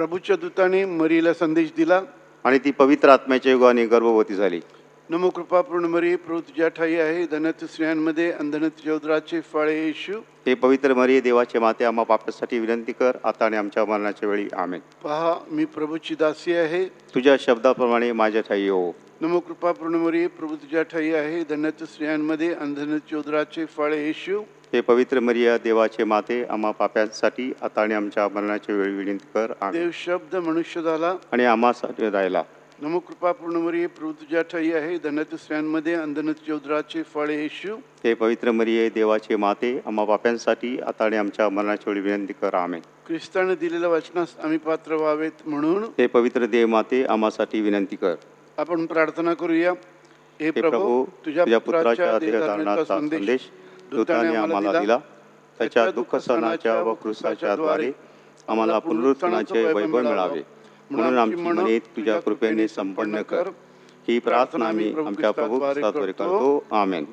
प्रभूच्या दूताने मरीला संदेश दिला आणि ती पवित्र आत्म्याच्या युगाने गर्भवती झाली. नमो कृपापूर्ण मरी, प्रभू तुझ्या ठाई आहे, धन्य स्त्रियांमध्ये आणि तुझ्या उदराचे फळ येशू. हे पवित्र मरिये, देवाचे माते, आम्हा पापासाठी विनंती कर, आता आणि आमच्या मरणाच्या वेळी. आमेन. पहा, मी प्रभूची दासी आहे, तुझ्या शब्दाप्रमाणे माझ्या ठाई हो. नमो कृपापूर्ण मरी, प्रभू तुझ्या ठाई आहे, धन्य स्त्रियांमध्ये आणि तुझ्या उदराचे फळ येशू. हे पवित्र मरिया, देवाचे माते, आम्हा पाप्यांसाठी आता आणि आमच्या मरणाच्या वेळी विनंती कर. आमेन. देव शब्द मनुष्य झाला आणि आम्हासाठी राहिला. नमो कृपापूर्ण मरी, प्रभू तुझ्या ठाई आहे, धन्य स्त्रियांमध्ये आणि तुझ्या उदराचे फळ येशू. हे पवित्र मरिये, देवाचे माते, आम्हा पाप्यांसाठी आता आणि आमच्या मरणाच्या वेळी विनंती कर. आमेन. ख्रिस्ताने दिलेल्या वचनास आम्ही पात्र व्हावेत म्हणून हे पवित्र देव माते, आम्हासाठी विनंती कर. आपण प्रार्थना करूया. हे हे प्रभू, तुझ्या पुत्राच्या देहधारणाचा संदेश दूताने आम्हाला दिला. त्याच्या दुःख सहनाच्या व क्रूसाच्या द्वारे आम्हाला पुनरुत्थानाचे वैभव मिळावे, म्हणून आमची मने तुझ्या कृपेने संपन्न कर. ही प्रार्थना आम्ही आमच्या प्रभू ख्रिस्ताद्वारे करतो. आमेन.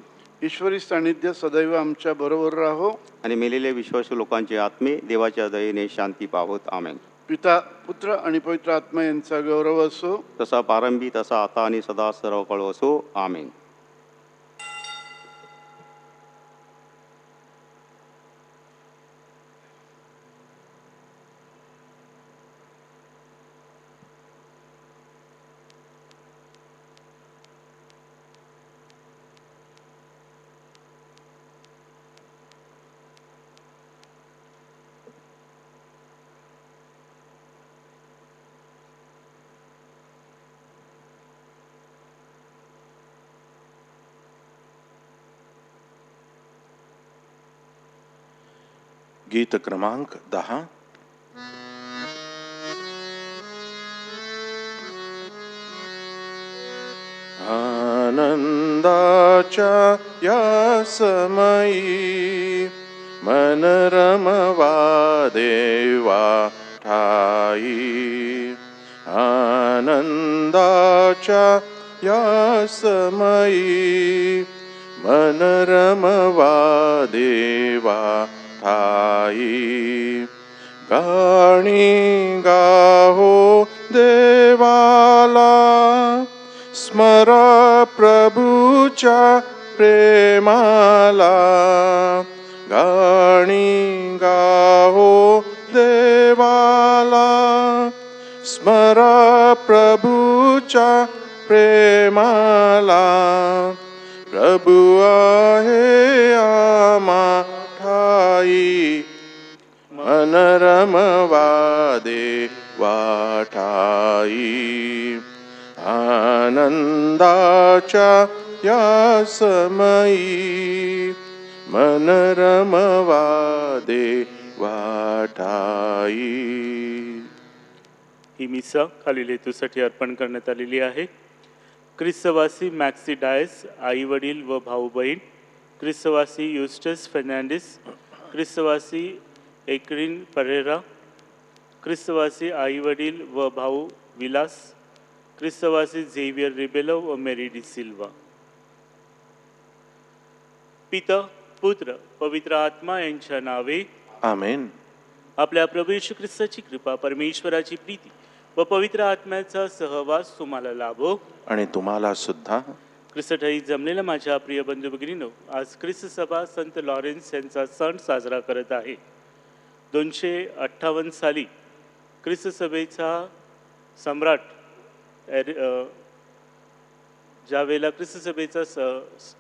ईश्वरी सानिध्य सदैव आमच्या बरोबर राहो. आणि मेलेल्या विश्वासू लोकांचे आत्मे देवाच्या दयेने शांती पावत. आमेन. पिता, पुत्र आणि पवित्र आत्मा यांचा गौरव असो, तसा प्रारंभी, तसा आता आणि सदा सर्व काळ असो. आमेन. गीत क्रमांक 10. आनंदाच्या या समयी मन रमवा देवा ठाई. आनंदाच्या या समयी मन रमवा देवा ठाई. गाणी गाहो देवाला, स्मरा प्रभूच्या प्रेमाला. गाणी गाहो देवाला, स्मरा प्रभूच्या प्रेमाला. प्रभू आहे आम्हा ठाई, मन रमवा देवा ठाई. आनंदाच्या या समयी मन रमवा देवा ठाई. ही मिसा खालील हेतूसाठी अर्पण करण्यात आलेली आहे. ख्रिस्तवासी मॅक्सी डायस, आई वडील व भाऊ बहीण, ख्रिस्तवासी युस्टस फर्नांडिस, ख्रिस्तवासी एकरिन परेरा, ख्रिस्तवासी आई वडील व भाऊ विलास, ख्रिस्तवासी झेवियर रिबेलो व मेरी डी सिल्वा. पिता, पुत्र, पवित्र आत्मा यांच्या नावे. आमेन. आपल्या प्रभू येशू ख्रिस्ताची कृपा, परमेश्वराची प्रीती व पवित्र आत्म्याचा सहवास तुम्हाला लाभो. आणि तुम्हाला सुद्धा. ख्रिस्तठाई जमलेल्या माझ्या प्रिय बंधू भगिनींनो, आज ख्रिस्त सभा संत लॉरेन्स यांचा सण साजरा करत आहे. 258 साली ख्रिस्त सभेचा सम्राट ज्या वेळेला ख्रिस्त सभेचा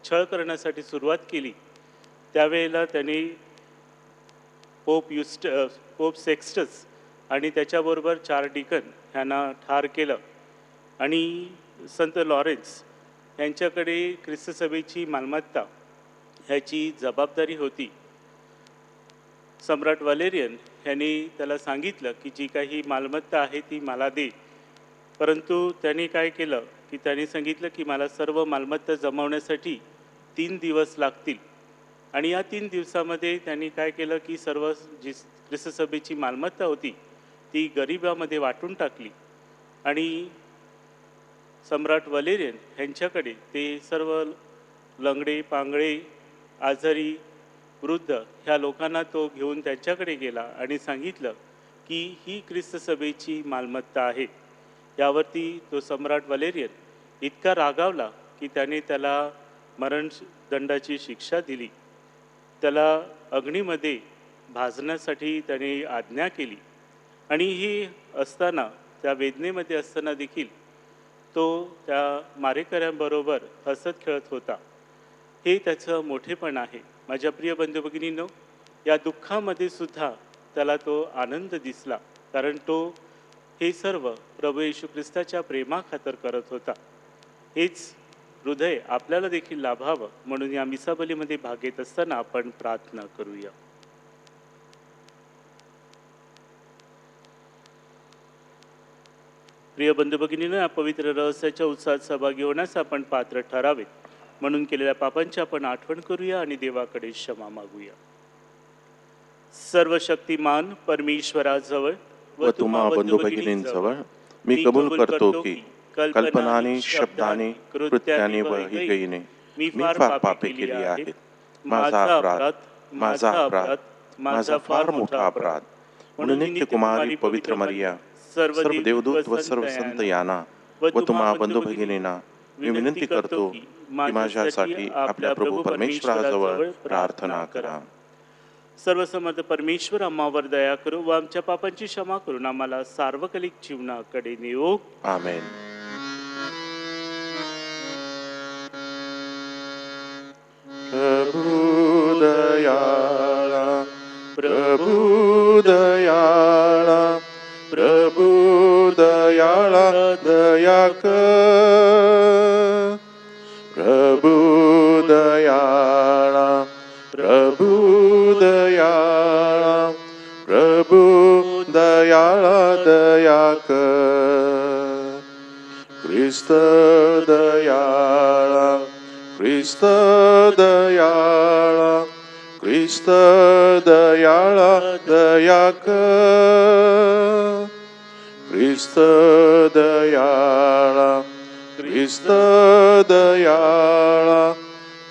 छळ करण्यासाठी सुरुवात केली, त्यावेळेला त्यांनी पोप सेक्स्टस आणि त्याच्याबरोबर 4 डिकन ह्यांना ठार केलं. आणि संत लॉरेन्स यांच्याकडे ख्रिस्त सभेची मालमत्ता ह्याची जबाबदारी होती. सम्राट वलेरियन यांनी त्याला सांगितलं की जी काही मालमत्ता आहे ती मला दे, परंतु त्यांनी काय केलं की त्यांनी सांगितलं की मला सर्व मालमत्ता जमवण्यासाठी 3 दिवस लागतील. आणि या 3 दिवसामध्ये त्यांनी काय केलं की सर्व जी ख्रिस्त सभेची मालमत्ता होती ती गरिबामध्ये वाटून टाकली. आणि सम्राट वलेरियन यांच्याकडे ते सर्व लंगडे, पांगळे, आजारी, वृद्ध ह्या लोकांना तो घेऊन त्यांच्याकडे गेला आणि सांगितलं की ही ख्रिस्त सभेची मालमत्ता आहे. यावरती तो सम्राट वलेरियन इतका रागावला की त्याने त्याला मरणदंडाची शिक्षा दिली. त्याला अग्नीमध्ये भाजण्यासाठी त्याने आज्ञा केली. आणि ही असताना, त्या वेदनेमध्ये असताना देखील तो त्या मारेकऱ्यांबरोबर हसत खेळत होता. हे त्याचं मोठेपण आहे. माझ्या प्रिय बंधू भगिनींनो, या दुःखामध्ये सुद्धा त्याला तो आनंद दिसला, कारण तो हे सर्व प्रभू येशू ख्रिस्ताच्या प्रेमाखातर करत होता. हेच हृदय आपल्याला देखील लाभावं म्हणून या मिसाबलीमध्ये भाग घेत असताना आपण प्रार्थना करूया. प्रिय बंधू भगिनींनो, या पवित्र रहस्याच्या उत्साहात सहभागी होण्यास आपण पात्र ठरावेत म्हणून केलेल्या पापांची आपण आठवण करूया आणि देवाकडे क्षमा मागूया. सर्व शक्तिमान परमेश्वराजवळ व तुम्हा बंधू भगिनींजवळ मी कबूल करतो की कल्पनाने, शब्दाने, कृत्याने व हिगईने मी फार पापे केली आहेत. माझा अपराध, माझा फार मोठा अपराध. म्हणून नित्य कुमारी पवित्र मरिया, सर्व देवदूत व सर्व संत यांना व तुम्हा बंधू भगिनींना मी विनंती करतो की माझ्यासाठी आपल्या प्रभू परमेश्वराजवळ प्रार्थना करा. सर्वसमर्थ परमेश्वर आम्हावर दया करू व आमच्या पापांची क्षमा करून आम्हाला सार्वकालिक जीवनाकडे नेओ. आमेन. प्रभु दयाळा, प्रभु दयाळा, प्रभु दयाळा दया कर. प्रभु दयाळा, प्रभु दयाळा, प्रभु दयाळा दया कर. ख्रिस्त दयाळा, ख्रिस्त दयाळा, ख्रिस्त दयाळा दया कर. ख्रिस्त दयाळा, ख्रिस्त दयाळा,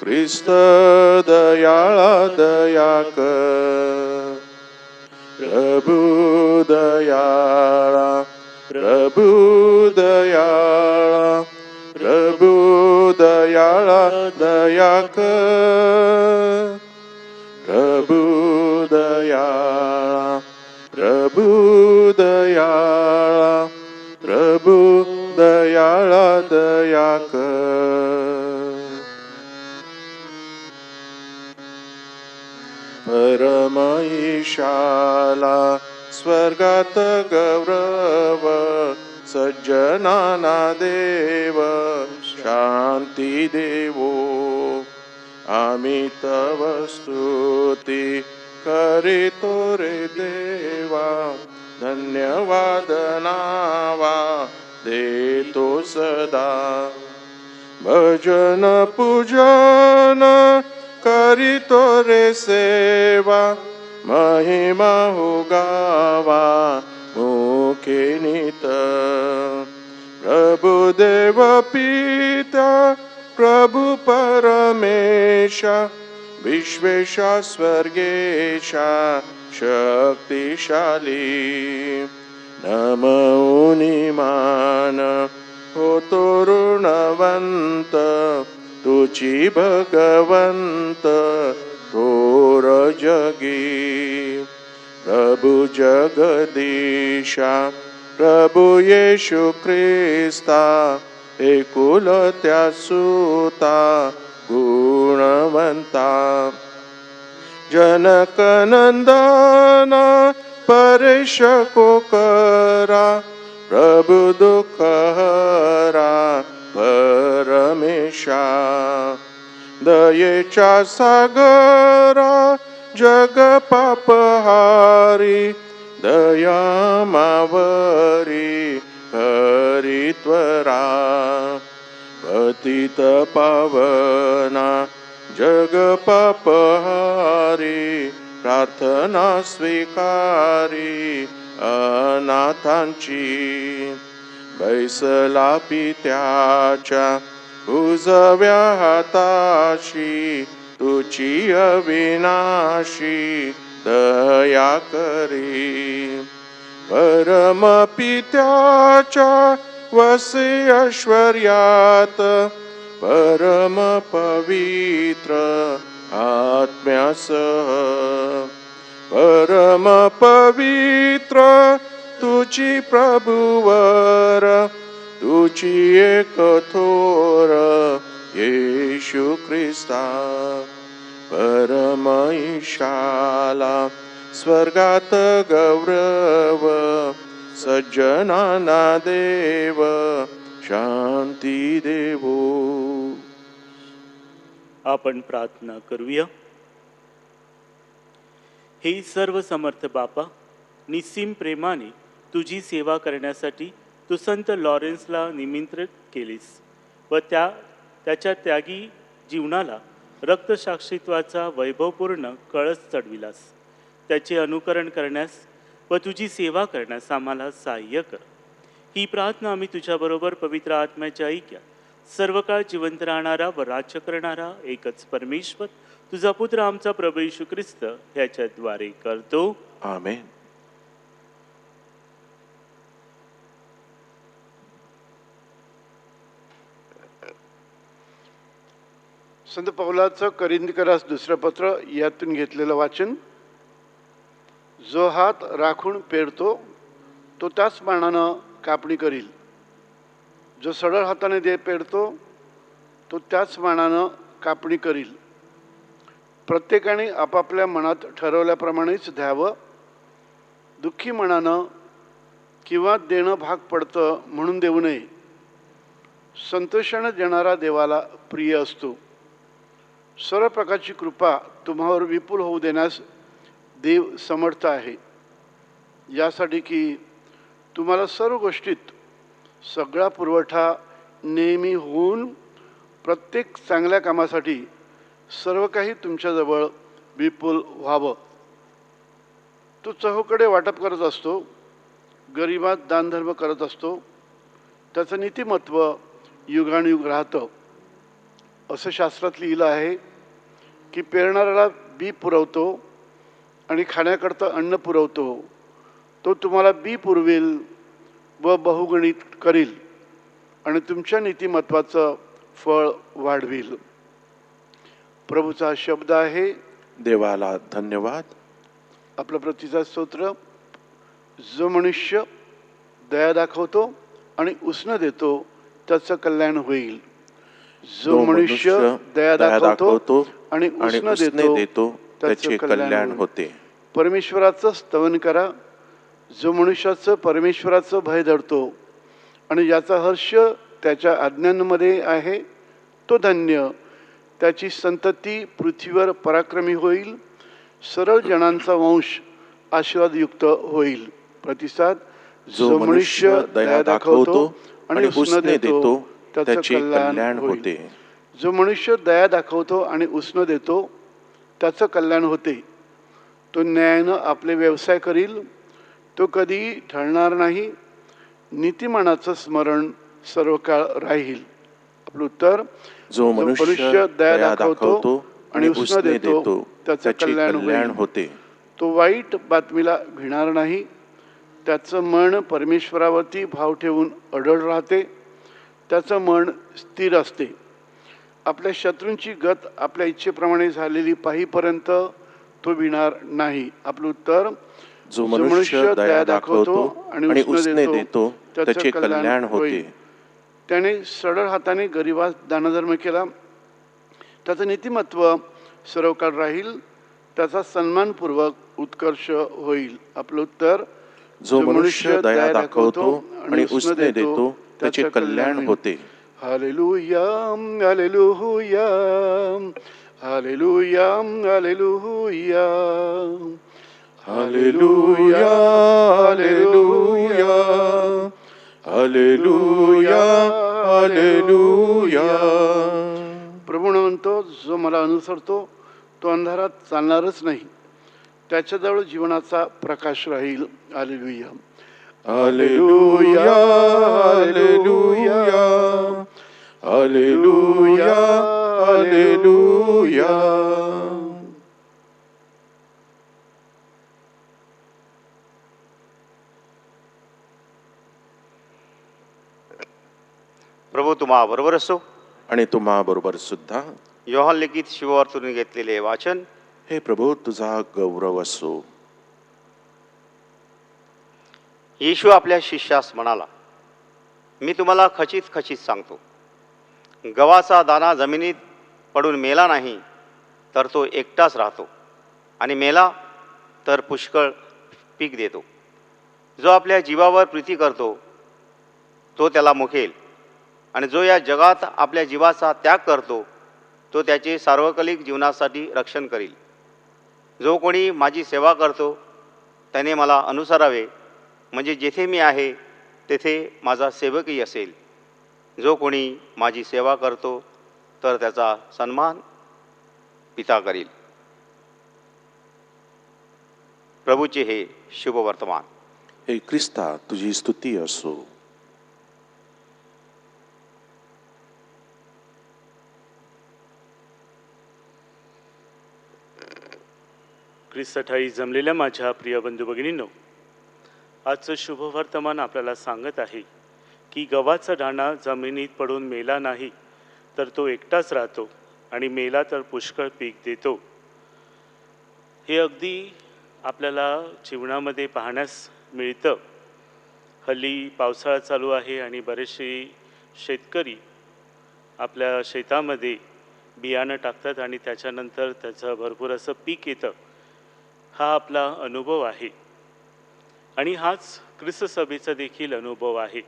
ख्रिस्त दयाळा दया कर. प्रभु दयाळा, प्रभु दयाळा, प्रभु दयाळा दया कर. प्रभु दयाळा, प्रभु दयाळा, प्रभु दयाळा दया कर. परम ईशाला स्वर्गात गौरव, सज्जनाना देव शांती देवो. आम्ही तव स्तुती करीतो रे देवा, धन्यवाद नावा देतो सदा. भजन पूजन करीतो रे सेवा, महिमा हो गावा मुखे नित. प्रभु देव पिता, प्रभु परमेशा, विश्वेशा स्वर्गेशा शक्तिशाली. नमोनी मान होतो ऋणवंत, तुची भगवंत थोर जगी. प्रभु जगदीशा, प्रभु येशू ख्रिस्ता, एकुलत्या सुता गुणवंता. जनक नंदना परेश को करा, प्रभु दुःख हरा परमेशा. दयेच्या सागरा जग पापहारी, दया मावरी हरी त्वरा. पतित पावना जग पापहारी, प्रार्थना स्वीकारी अनाथांची. बैसला पित्याच्या उजव्या हाताशी, तुची अविनाशी दया करी. परमपित्याच्या वसे ऐश्वर्यात परम पवित्र आत्म्यासह परम पवित्र तुझी प्रभुवर तुझी एक थोर येशू ख्रिस्ता परम ईशाला स्वर्गात गौरव सज्जनाना देव शांती देवो. आपण प्रार्थना करूया. हे सर्व समर्थ बापा, निस्सीम प्रेमाने तुझी सेवा करण्यासाठी तू संत लॉरेन्सला निमंत्रित केलीस व त्याच्या त्यागी जीवनाला रक्तसाक्षीत्वाचा वैभवपूर्ण कळस चढविलास. त्याचे अनुकरण करण्यास व तुझी सेवा करण्यास आम्हाला सहाय्य कर. ही प्रार्थना आम्ही तुझ्याबरोबर पवित्र आत्म्याच्या ऐक्यात सर्व काळ जिवंत राहणारा व राज्य करणारा एकच परमेश्वर तुझा पुत्र आमचा प्रभू येशू ख्रिस्त ह्याच्याद्वारे करतो. आमेन. संत पौलाचं करिंदकरास दुसरं पत्र यातून घेतलेलं वाचन. जो हात राखून पेरतो तो त्याच मानानं कापणी करील. जो सरळ हाताने दे पेरतो तो त्याच मानानं कापणी करील. प्रत्येकाने आपापल्या मनात ठरवल्याप्रमाणेच द्यावं. दुःखी मनानं किंवा देणं भाग पडतं म्हणून देऊ नये. संतोषानं देणारा देवाला प्रिय असतो. सर्व प्रकारची कृपा तुम्हावर विपुल होऊ देण्यास देव समर्थ आहे, यासाठी की तुम्हाला सर्व गोष्टीत सगळा पुरवठा नेहमी होऊन प्रत्येक चांगल्या कामासाठी सर्व काही तुमच्याजवळ विपुल व्हावं. तो चहूकडे वाटप करत असतो, गरिबात दानधर्म करत असतो. त्याचं नीतिमत्व युगानुयुग राहतं. असं शास्त्रात लिहिलं आहे की पेरणाऱ्याला बी पुरवतो आणि खाण्याकरता अन्न पुरवतो. तो तुम्हाला बी पुरवेल व बहुगणित करील आणि तुमच्या नीतिमत्वाचं फळ वाढविल. प्रभूचा शब्द आहे. देवाला धन्यवाद. आपला प्रतिसाद स्तोत्र. जो मनुष्य दया दाखवतो आणि उसनं देतो त्याचं कल्याण होईल. जो मनुष्य दया दाखवतो आणि उसनं देतो त्याचे कल्याण होते. परमेश्वराचं स्तवन करा. जो मनुष्याचं परमेश्वराचं भय धरतो आणि ज्याचा हर्ष त्याच्या आज्ञांमध्ये आहे तो धन्य. त्याची संतती पृथ्वीवर पराक्रमी होईल. सरळ जनांचा वंश आशीर्वादयुक्त होईल. प्रतिसाद. जो मनुष्य दया दाखवतो आणि उसनं देतो त्याचे कल्याण होते. जो मनुष्य दया दाखवतो आणि उसनं देतो त्याचं कल्याण होते. तो न्यायानं आपले व्यवसाय करील. तो कधी ढळणार नाही. नीतिमानाचं स्मरण सर्व काळ राहील. आपलं उत्तर. जो मनुष्य दया दाखवतो आणि उसने देतो त्याचे कल्याण होते. तो वाईट बातमीला भिणार नाही. त्याचं मन परमेश्वरावरती भाव ठेवून अडळ राहते. त्याचं मन स्थिर असते. आपल्या शत्रूंची गत आपल्या इच्छेप्रमाणे झालेली पाहीपर्यंत तो भिणार नाही. आपलं उत्तर. जो मनुष्य दया दाखवतो आणि उसने देतो त्याचे कल्याण होते. त्याने सरळ हाताने गरिबास दानधर्म केला. त्याचं नीतिमत्व सर्व काळ राहील. त्याचा सन्मानपूर्वक उत्कर्ष होईल. आपलं उत्तर. जो मनुष्य दया दाखवतो आणि उसने देतो त्याचे कल्याण होते. Hallelujah, hallelujah, hallelujah, hallelujah, hallelujah, hallelujah, hallelujah, hallelujah. प्रभू म्हणतो, जो मला अनुसरतो तो अंधारात चालणारच नाही. त्याच्याजवळ जीवनाचा प्रकाश राहील. Hallelujah, hallelujah, hallelujah, hallelujah, hallelujah. प्रभू तुम्हा बरोबर असो. आणि तुम्हा बरोबर सुद्धा. योहान लिखित शुभवार्तेतून घेतलेले वाचन. हे प्रभू तुझा गौरव असो. येशू आपल्या शिष्यास म्हणाला, मी तुम्हाला खचित खचित सांगतो, गव्हाचा दाणा जमिनीत पडून मेला नाही तर तो एकटाच राहतो, आणि मेला तर पुष्कळ पीक देतो. जो आपल्या जीवावर प्रीती करतो तो त्याला मुकेल, आणि जो या जगात आपल्या जीवाचा त्याग करतो तो त्याचे सार्वकालिक जीवनासाठी रक्षण करील. जो कोणी माझी सेवा करतो त्याने मला अनुसरावे, म्हणजे जेथे मी आहे तेथे माझा सेवकही असेल. जो कोणी माझी सेवा करतो तर त्याचा सन्मान पिता करील. प्रभूचे हे शुभ वर्तमान. हे ख्रिस्ता तुझी स्तुती असो. ख्रिस्ताठाई जमलेल्या माझ्या प्रिय बंधू भगिनींनो, आजचं शुभवर्तमान आपल्याला सांगत आहे की गव्हाचा दाणा जमिनीत पडून मेला नाही तर तो एकटाच राहतो, आणि मेला तर पुष्कळ पीक देतो. हे अगदी आपल्याला जीवनामध्ये पाहण्यास मिळतं. हल्ली पावसाळा चालू आहे आणि बरेचसे शेतकरी आपल्या शेतामध्ये बियाणं टाकतात आणि त्याच्यानंतर त्याचं भरपूर असं पीक येतं. हा आपला अनुभव आहे, आणि हाच ख्रिस्त सभेचा देखील अनुभव आहे.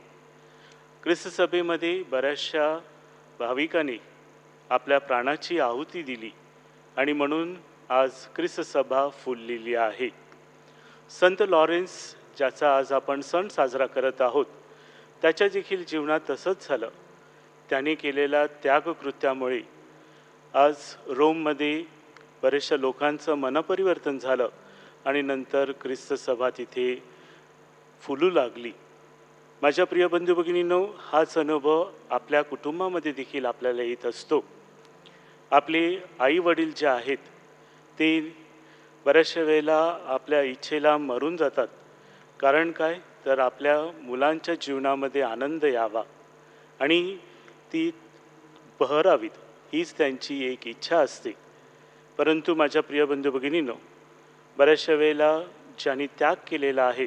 ख्रिस्त सभेमध्ये बऱ्याचशा भाविकांनी आपल्या प्राणाची आहुती दिली, आणि म्हणून आज ख्रिस्त सभा फुललेली आहे. संत लॉरेन्स, ज्याचा आज आपण सण साजरा करत आहोत, त्याच्या देखील जीवनात तसंच झालं. त्याने केलेल्या त्यागकृत्यामुळे आज रोममध्ये बऱ्याचशा लोकांचं मनपरिवर्तन झालं, आणि नंतर ख्रिस्त सभा तिथे फुलू लागली. माझ्या प्रिय बंधू भगिनींनो, हाच अनुभव आपल्या कुटुंबामध्ये देखील आपल्याला येत असतो. आपले आई वडील जे आहेत ते बऱ्याचशा वेळेला आपल्या इच्छेला मरून जातात. कारण काय, तर आपल्या मुलांच्या जीवनामध्ये आनंद यावा आणि ती बहरावीत, हीच त्यांची एक इच्छा असते. परंतु माझ्या प्रिय बंधू भगिनींनो, बऱ्याचशा वेळेला ज्यांनी त्याग केलेला आहे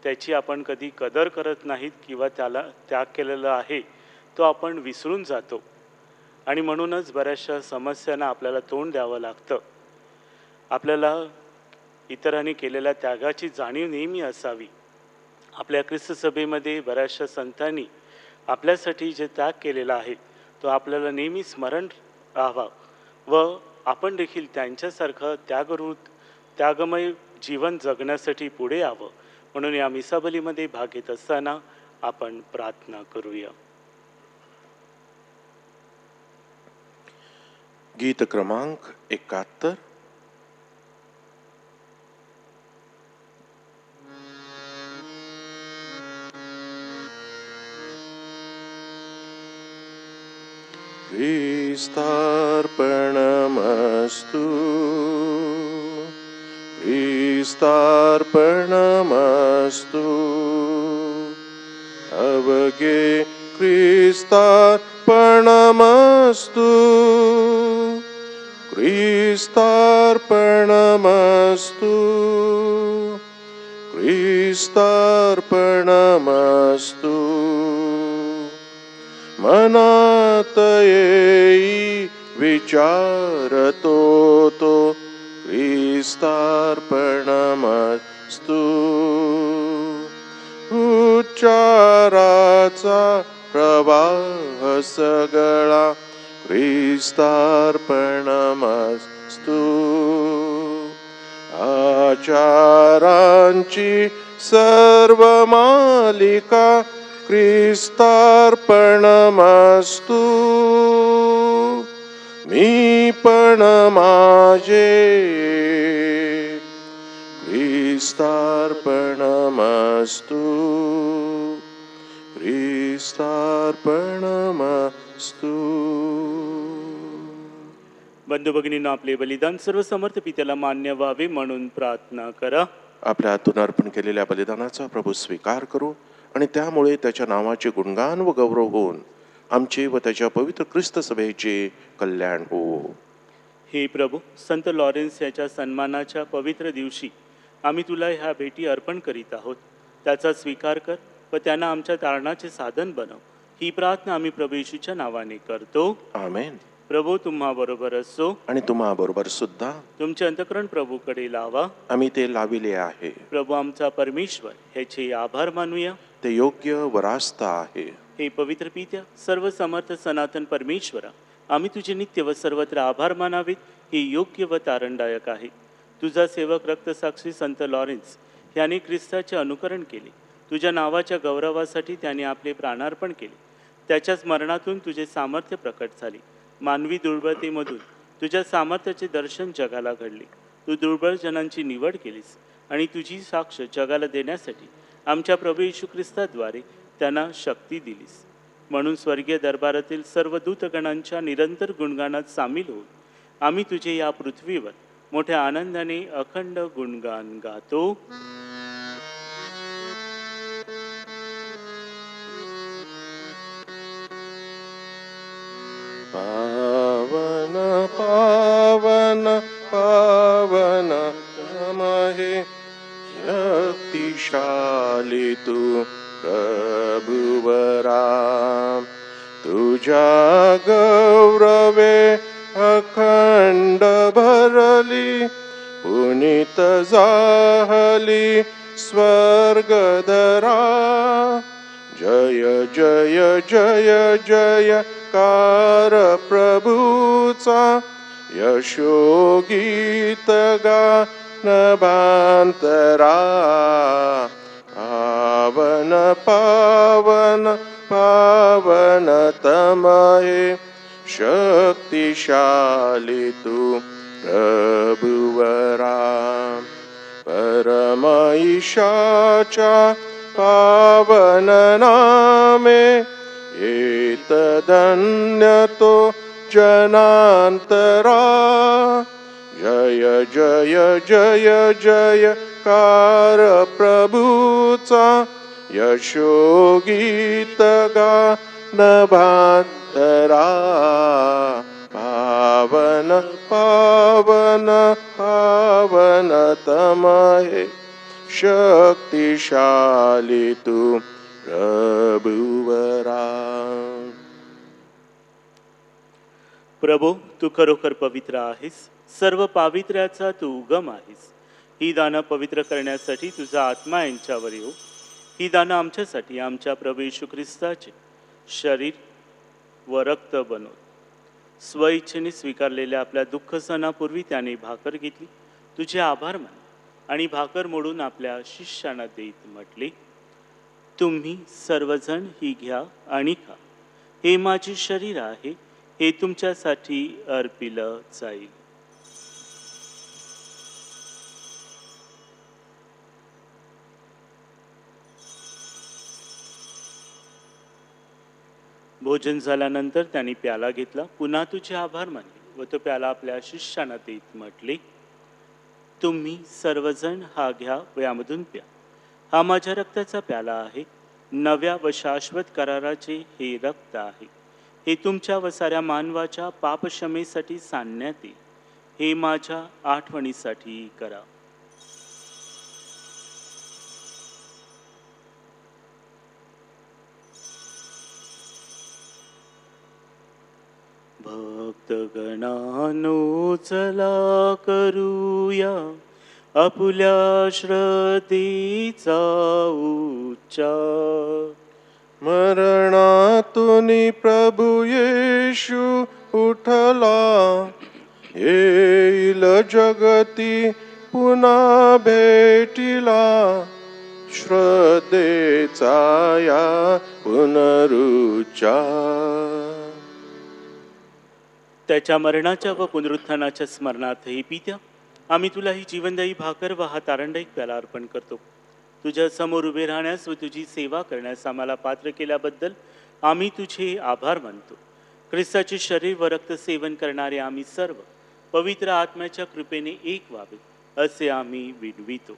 त्याची आपण कधी कदर करत नाहीत, किंवा त्याला त्याग केलेला आहे तो आपण विसरून जातो, आणि म्हणूनच बऱ्याचशा समस्यांना आपल्याला तोंड द्यावं लागतं. आपल्याला इतरांनी केलेल्या त्यागाची जाणीव नेहमी असावी. आपल्या ख्रिस्त सभेमध्ये बऱ्याचशा संतांनी आपल्यासाठी जे त्याग केलेला आहे तो आपल्याला नेहमी स्मरण राहावा, व आपण देखील त्यांच्यासारखं त्यागमय जीवन जगण्यासाठी पुढे यावं. म्हणून या मिसाबलीमध्ये भाग घेत असताना आपण प्रार्थना करूया. गीत क्रमांक 71. ख्रिस्तार्पणमस्तु, ख्रिस्तार्पणमस्तु, अवगे ख्रिस्तार्पणमस्तु, ख्रिस्तार्पणमस्तु, ख्रिस्तार्पणमस्तु. मनात येई विचारतो तो ख्रिस्तार्पणमस्तु. उच्चाराचा प्रवाह सगळा ख्रिस्तार्पणमस्तु. आचारांची सर्व मालिका ख्रिस्तार्पणमस्तु. मी पण माझे ख्रिस्तार्पणमस्तु, ख्रिस्तार्पणमस्तु. बंधू भगिनींनो, आपले बलिदान सर्वसमर्थ पित्याला मान्य व्हावे म्हणून प्रार्थना करा. आपल्या हातून अर्पण केलेल्या बलिदानाचा प्रभू स्वीकार करू, आणि त्यामुळे त्याच्या नावाचे गुणगान व गौरव होऊन आमचे व त्याच्या पवित्र ख्रिस्त सभेचे कल्याण हो. हे प्रभू, संत लॉरेन्स याच्या सन्मानाच्या पवित्र दिवशी आम्ही तुला ह्या भेटी अर्पण करीत आहोत. त्याचा स्वीकार कर व त्यांना आमच्या तारणाचे साधन बनव. ही प्रार्थना आम्ही प्रभू येशूच्या नावाने करतो. आमेन. प्रभू तुम्हा बरोबर असो. आणि तुम्हा बरोबर सुद्धा तुमचे अंतःकरण प्रभूकडे लावा. आम्ही ते लाविले आहे. प्रभू आमचा परमेश्वर, ह्याचे आभार मानूया. ते योग्य व रास्त आहे. हे पवित्र पित्या, सर्व समर्थ सनातन परमेश्वरा, आम्ही तुझे नित्य व सर्वत्र आभार मानावेत, हे योग्य व तारणदायक आहे. तुझा सेवक रक्तसाक्षी संत लॉरेन्स याने ख्रिस्ताचे अनुकरण केले. तुझ्या नावाच्या गौरवासाठी त्याने आपले प्राणार्पण केले. त्याच्या स्मरणातून तुझे सामर्थ्य प्रकट झाले. मानवी दुर्बलतेमधून तुझ्या सामर्थ्याचे दर्शन जगाला घडले. तू दुर्बळ जनांची निवड केलीस आणि तुझी साक्ष जगाला देण्यासाठी आमच्या प्रभू येशू ख्रिस्ताद्वारे त्यांना शक्ती दिलीस. म्हणून स्वर्गीय दरबारातील सर्व दूतगणांच्या निरंतर गुणगानात सामील होऊन आम्ही तुझे या पृथ्वीवर मोठ्या आनंदाने अखंड गुणगान गातो. पावन पावन पावन तमहे शक्तिशाली तू प्रभुवरा. तुझ्या गौरवे अखंड भरली, पुनीत जाहली स्वर्गधरा. जय जय जय जय कार प्रभूचा, यशोगीत गान भांतरा. पावन पावन पावन तमये शक्तिशाली तू प्रभुवरा. परम ईशाच्या पावन नामे, एत धन्य तो जनांतरा. जय जय जय जय कार प्रभूचा, यशोगीत गान भांतरा. पावन पावन पावन तमये शक्तिशाली तू प्रभुवरा. प्रभू, तू खरोखर पवित्र आहेस. सर्व पावित्र्याचा तू उगम आहेस. ही दानं पवित्र करण्यासाठी तुझा आत्मा यांच्यावर येऊ. ही दानं आमच्यासाठी आमच्या प्रभू येशू ख्रिस्ताचे शरीर व रक्त बनव. स्वइच्छेने स्वीकारलेल्या आपल्या दुःख सणापूर्वी त्याने भाकर घेतली, तुझे आभार मानले आणि भाकर मोडून आपल्या शिष्यांना देत म्हटले, तुम्ही सर्वजण ही घ्या आणि खा. हे माझे शरीर आहे, हे तुमच्यासाठी अर्पिलं जाईल. भोजन झाल्यानंतर त्यांनी प्याला घेतला, पुन्हा तुझे आभार मानले व तो प्याला आपल्या शिष्यांना देत म्हटले, तुम्ही सर्वजण हा घ्या व यामधून प्या. हा माझ्या रक्ताचा प्याला आहे, नव्या व शाश्वत कराराचे हे रक्त आहे. हे तुमच्या व साऱ्या मानवाच्या पापक्षमेसाठी सांडण्यात येईल. हे माझ्या आठवणीसाठी करा. भक्तगणांनो चला करूया आपुल्या श्रद्धेचा उच्चार. मरणातून प्रभू येशू उठला, येईल जगती पुन्हा भेटिला. श्रद्धेचा या पुनरुच्चार. त्याच्या मरणाच्या व पुनरुत्थानाच्या स्मरणार्थ हे पित्या, आम्ही तुला ही जीवनदायी भाकर व हा तारणदायी प्याला अर्पण करतो. तुझ्या समोर उभे राहण्यास व तुझी सेवा करण्यास आम्हाला पात्र केल्याबद्दल आम्ही तुझे आभार मानतो. ख्रिस्ताचे शरीर व रक्त सेवन करणारे आम्ही सर्व पवित्र आत्म्याच्या कृपेने एक व्हावे असे आम्ही विनवितो.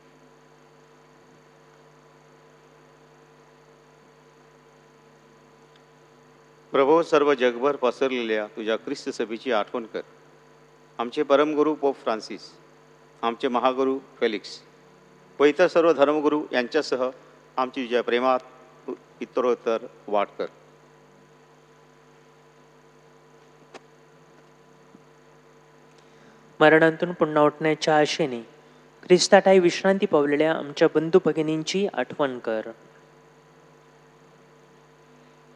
प्रभो, सर्व जगभर पसरलेल्या तुझ्या ख्रिस्त सभेची आठवण कर. आमचे परमगुरू पोप फ्रान्सिस, आमचे महागुरू फेलिक्स व इतर सर्व धर्मगुरू यांच्यासह आमची तुझ्या प्रेमात इतरोत्तर वाढ कर. मरणांतून पुन्हा उठण्याच्या आशेने ख्रिस्ताठाई विश्रांती पावलेल्या आमच्या बंधू भगिनींची आठवण कर.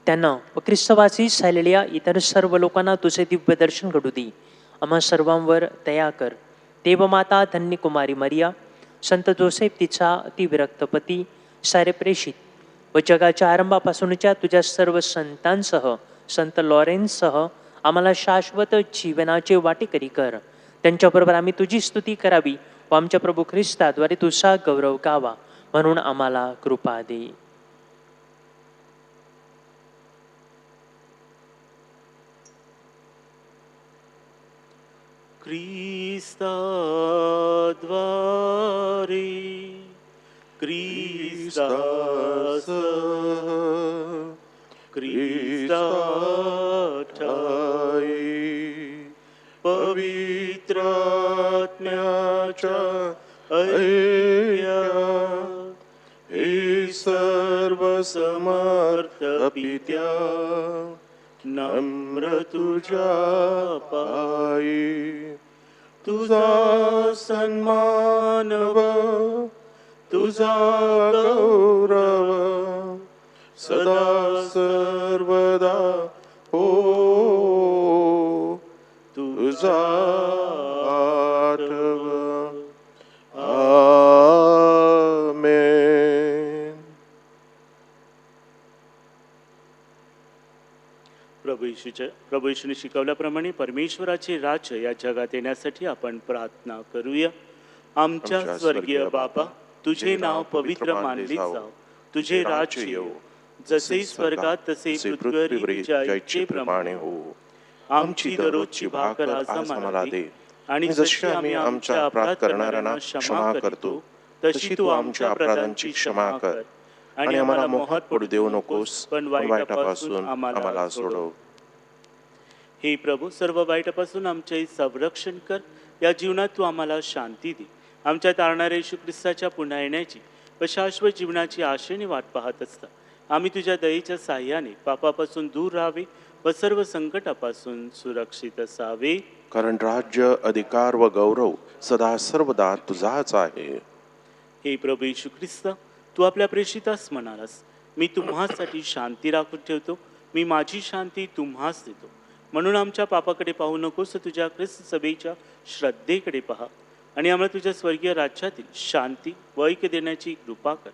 त्यांना व ख्रिस्तवासी झालेल्या इतर सर्व लोकांना तुझे दिव्य दर्शन घडू दे. आम्हा सर्वांवर दया कर. देवमाता धन्य कुमारी मरिया, संत जोसेफ तिचा अतिविरक्त पती, सारे प्रेषित व जगाच्या आरंभापासूनच्या तुझ्या सर्व संतांसह, संत लॉरेन्ससह आम्हाला शाश्वत जीवनाचे वाटेकरी कर. त्यांच्याबरोबर आम्ही तुझी स्तुती करावी व आमच्या प्रभू ख्रिस्ताद्वारे तुझा गौरव गावा, म्हणून आम्हाला कृपा दे. ख्रिस्ताद्वारे ख्रिस्तास ख्रिस्ताठाई पवित्रात्म्याच्या ऐक्यात हे सर्व समर्थ पित्या नम्र तुझ्या पायी तुझा सन्मान व तुझा गौरव सदा सर्वदा हो तुझा आठव. आमेन. प्रभू येशूने शिकवल्याप्रमाणे परमेश्वराचे राज्य या जगात येण्यासाठी आपण प्रार्थना करूया. आमच्या स्वर्गीय बाबा, तुझे नाव पवित्र मानले जाव, तुझे राज्य येऊ, जसे स्वर्गात तसे पृथ्वीवर इच्छेप्रमाणे हो. आमची दररोजची भाकर आज आम्हाला दे, आणि जशी आम्ही आमच्या अपराध करणाऱ्यांना क्षमा करतो, तशी तू आमच्या अपराधांची क्षमा कर, आणि आम्हाला मोहात पडू देऊ नकोस, पण वाईटापासून आम्हाला सोडव. हे प्रभू, सर्व वाईटापासून आमचे संरक्षण कर. या जीवनात तू आम्हाला शांती दे. आमच्या तारणाऱ्या येशू ख्रिस्ताच्या पुन्हा येण्याची व शाश्वत जीवनाची आशेने वाट पाहत असता आम्ही तुझ्या दयेच्या साह्याने पापापासून दूर राहावे व सर्व संकटापासून सुरक्षित असावे. कारण राज्य, अधिकार व गौरव सदा सर्वदा तुझाच आहे. हे प्रभू येशू ख्रिस्त, तू आपल्या प्रेषितास म्हणालास, मी तुम्हासाठी शांती राखून ठेवतो, मी माझी शांती तुम्हास देतो. म्हणून आमच्या पापाकडे पाहू नकोस, तुझ्या ख्रिस्त सभेच्या श्रद्धेकडे पहा, आणि आम्हाला तुझ्या स्वर्गीय राज्यातील शांती व ऐक्य देण्याची कृपा कर.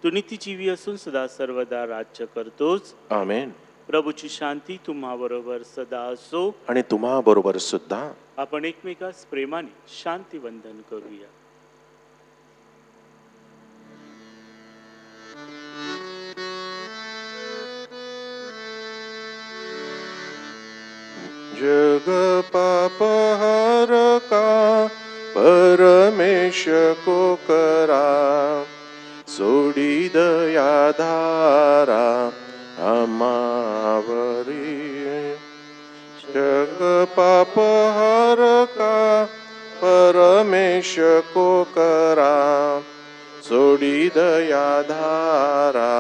तू नित्यजीवी असून सदा सर्वदा राज्य करतोस. आमेन. प्रभूची शांती तुम्हाबरोबर सदा असो. आणि तुम्हा बरोबर सुद्धा. आपण एकमेकास प्रेमाने शांती वंदन करूया. जग पाप हरका परमेश को करा, सोडी दया धारा आम्हावरी. जग पाप हरका परमेश को करा, सोडी दया धारा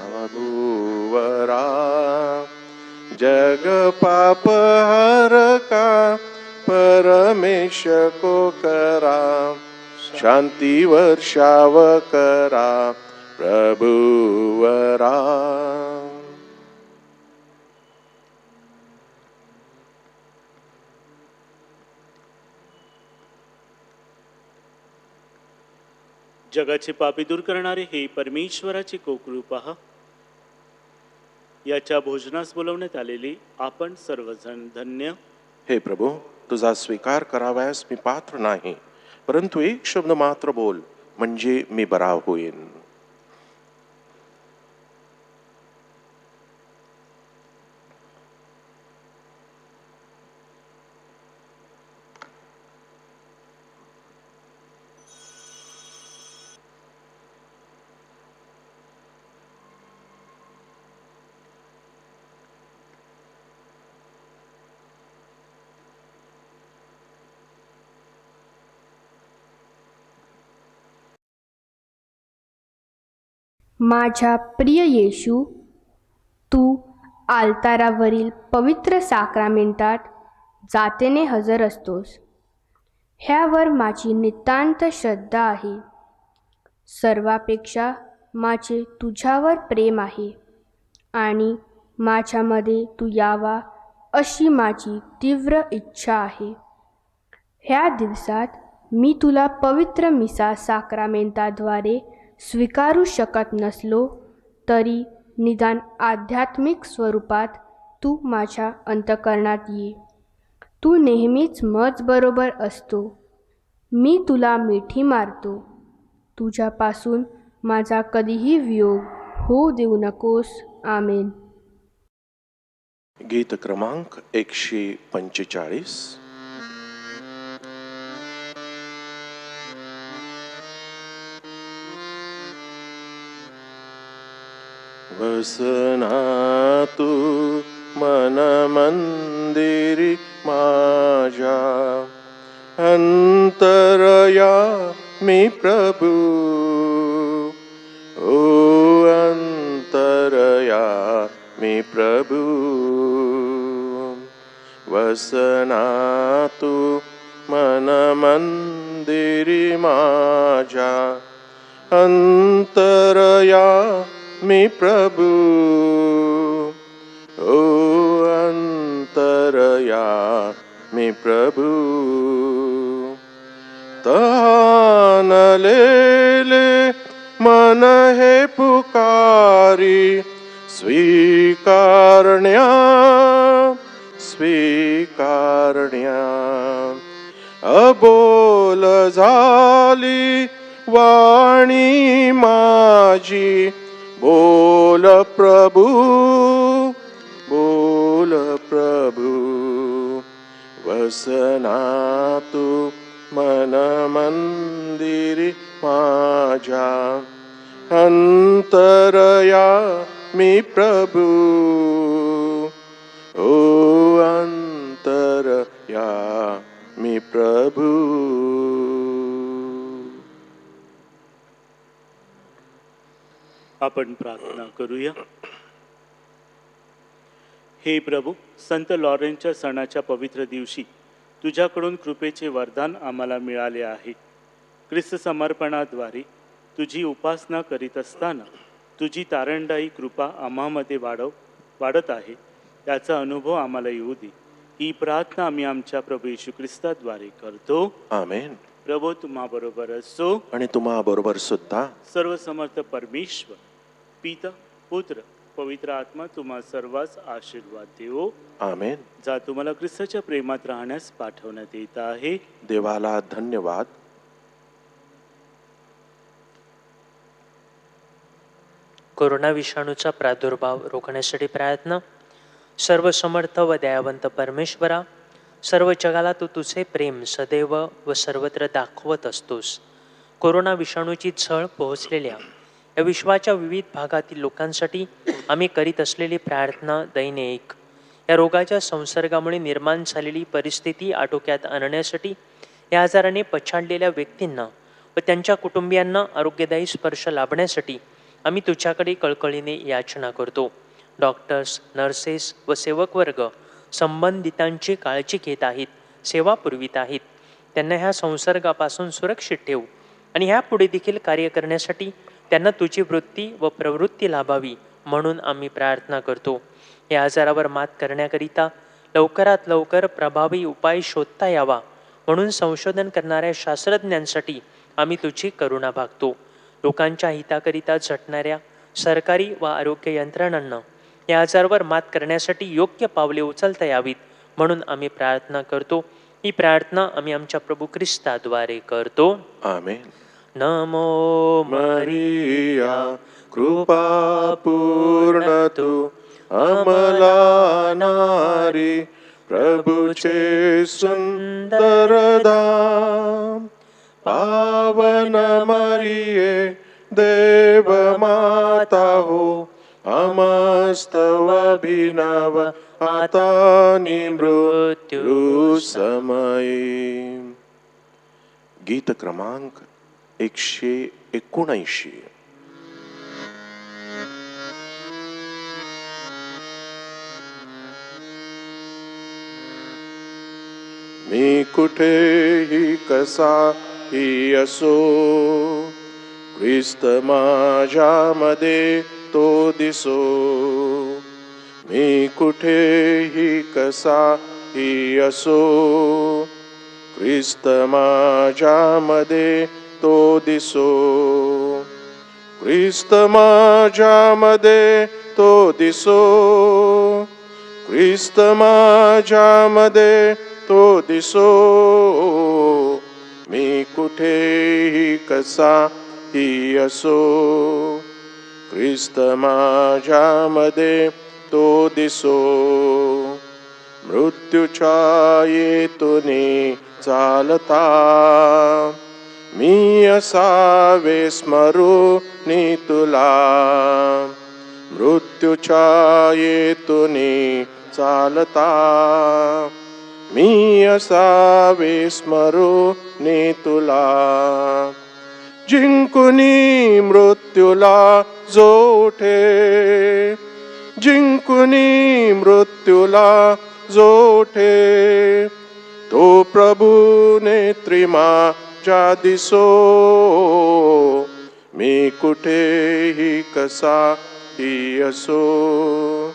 आम्हावरा. जग पाप हरका परमेश को करा, शांती वर्षाव करा प्रभुवरा. जगाचे पापे दूर करणारे हे परमेश्वराचे कोकरू पहा. याच्या भोजनास बोलवण्यात आलेले आपण सर्वजण धन्य. हे प्रभू, तुझा स्वीकार करावयास मी पात्र नाही, परंतु एक शब्द मात्र बोल, म्हणजे मी बरा होईन. माझ्या प्रिय येशू, तू आल्तारावरील पवित्र साक्रामेंटात जातीने हजर असतोस. ह्यावर माझी नितांत श्रद्धा आहे. सर्वापेक्षा माझे तुझ्यावर प्रेम आहे आणि माझ्यामध्ये तू यावा अशी माझी तीव्र इच्छा आहे. ह्या दिवसात मी तुला पवित्र मिसा साक्रामेंटाद्वारे स्वीकारू शकत नसलो तरी निदान आध्यात्मिक स्वरूपात तू माझ्या अंतःकरणात ये. तू नेहमीच मजबरोबर असतो. मी तुला मिठी मारतो. तुझ्यापासून माझा कधीही वियोग होऊ देऊ नकोस. आमेन. गीत क्रमांक 145. वसना तू मन मंदिरी माझ्या, अंतरया मी प्रभू. ओ अंतरया मी प्रभू. वसना तू मन मंदिरी माझ्या, अंतरया मी प्रभू. ओ अंतरया मी प्रभू. तहानलेले मन हे पुकारी, स्वीकारण्या स्वीकारण्या. अबोल झाली वाणी माझी, बोल प्रभू बोल प्रभू. वसना तू मन मंदिरी माझ्या, अंतरया मी प्रभू. ओ अंतरया मी प्रभू. आपण प्रार्थना करूया. हे प्रभू, संत लॉरेन्सच्या सणाच्या पवित्र दिवशी तुझ्याकडून कृपेचे वरदान आम्हाला मिळाले आहे. ख्रिस्त समर्पणाद्वारे तुझी उपासना करीत असताना तुझी तारणदायी कृपा आम्हामध्ये वाढत आहे. त्याचा अनुभव आम्हाला येऊ दे. ही प्रार्थना आम्ही आमच्या प्रभू येशू ख्रिस्ताद्वारे करतो. आमेन. प्रभू तुम्हा बरोबर असो आणि तुम्हा बरोबर सुद्धा. सर्व समर्थ परमेश्वर पिता पुत्र पवित्र आत्मा तुम्हा सर्वांस आशीर्वाद देवो. आमेन. जा तुम्हाला ख्रिस्ताच्या प्रेमात राहण्यास पाठवण्यात येत आहे. देवाला धन्यवाद. कोरोना विषाणूचा प्रादुर्भाव रोखण्यासाठी प्रयत्न. सर्व समर्थ व दयावंत परमेश्वरा, सर्व जगाला तू तुझे प्रेम सदैव व सर्वत्र दाखवत असतोस. कोरोना विषाणूची झळ पोहोचलेल्या या विश्वाच्या विविध भागातील लोकांसाठी आम्ही करीत असलेली प्रार्थना दैनिक. या रोगाच्या संसर्गामुळे निर्माण झालेली परिस्थिती आटोक्यात आणण्यासाठी या आजाराने पछाडलेल्या व्यक्तींना व त्यांच्या कुटुंबियांना आरोग्यदायी स्पर्श लाभण्यासाठी आम्ही तुझ्याकडे कळकळीने याचना करतो. डॉक्टर्स, नर्सेस व सेवक वर्ग संबंधितांची काळजी घेत आहेत, सेवा पुरवित आहेत. त्यांना ह्या संसर्गापासून सुरक्षित ठेवू आणि ह्या पुढे देखील कार्य करण्यासाठी त्यांना तुझी वृत्ती व प्रवृत्ती लाभावी म्हणून आम्ही प्रार्थना करतो. या आजारावर मात करण्याकरिता लवकरात लवकर प्रभावी उपाय शोधता यावा म्हणून संशोधन करणाऱ्या शास्त्रज्ञांसाठी आम्ही तुझी करुणा भागतो. लोकांच्या हिताकरिता झटणाऱ्या सरकारी व आरोग्य यंत्रणांना या आजारावर मात करण्यासाठी योग्य पावले उचलता यावीत म्हणून आम्ही प्रार्थना करतो. ही प्रार्थना आम्ही आमच्या प्रभू ख्रिस्ताद्वारे करतो. आमेन. नमो मरिया कृपा पूर्ण तू अमला नारी, प्रभुचे सुंदर धाम. पावन मरिये देव माता हो, अमस्तव अभिनव आता मृत्यू समयी. गीत क्रमांक 179. कुठेही कसाही असो, ख्रिस्त माझ्यामध्ये तो दिसो. मी कुठेही कसाही असो, ख्रिस्त माझ्यामध्ये तो दिसो. ख्रिस्त माझ्यामध्ये तो दिसो. ख्रिस्त माझ्यामध्ये तो दिसो. मी कुठेही कसाही असो, ख्रिस्त माझ्यामध्ये तो दिसो. मृत्यूच्या येतूनी चालता मी असावे स्मरुनी तुला. मृत्यूच्या येतूनी चालता मी असावे स्मरुनी तुला. जिंकुनी मृत्यूला जो उठे, जिंकुनी मृत्यूला जो उठे, तो प्रभू नेत्री माझ्या दिसो. मी कुठेही कसाही असो,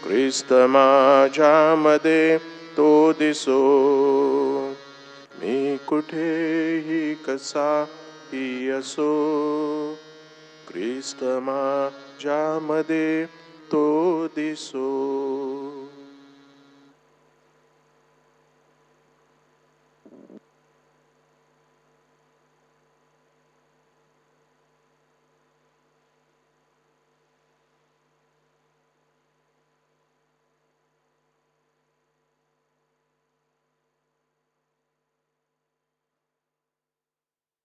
ख्रिस्त माझ्यामध्ये तो दिसो. मी कुठेही कसाही असो, ख्रिस्त माझ्यामध्ये तो दिसो.